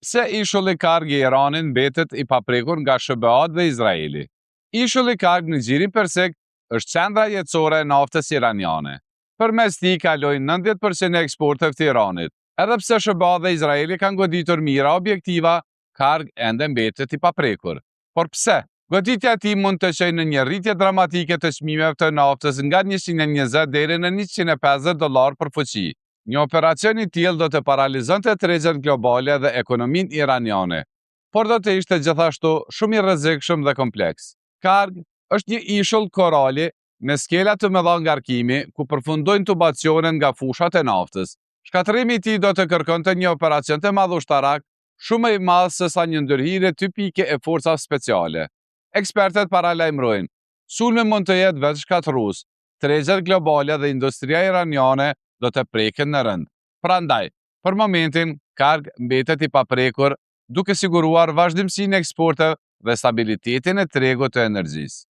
Pse ishulli karg i Iranit mbetet i paprekur nga SBA dhe Izraeli? Ishulli karg në Xhirin Persik është qendra jetësore e naftës iraniane. Përmes tij kalojnë 90% e eksporteve të Iranit. Edhe pse SBA dhe Izraeli kanë goditur mira objektiva, karg ende mbetet i paprekur. Por pse? Goditja e tij mund të çojë në një rritje dramatike të çmimeve të naftës nga 120 deri në $150 për fuqi. Një operacion i tillë do të paralizonte tregjet globale dhe ekonominë iraniane, por do të ishte gjithashtu shumë i rrezikshëm dhe kompleks. Karg është një ishull korali me skela të mëdha ngarkimi ku përfundojnë tubacionet nga fushat e naftës. Shkatërimi i tij do të kërkonte një operacion të madh ushtarak, shumë i madh se sa një ndërhyrje tipike e forcave speciale. Ekspertët paralajmërojnë, sulmi mund të jetë vetë shkatërrues. Tregjet globale dhe industria iraniane do të preken në rënd. Prandaj, për momentin, karg mbetet i paprekur, duke siguruar vazhdimsinë e eksporteve dhe stabilitetin e tregut të energjisë.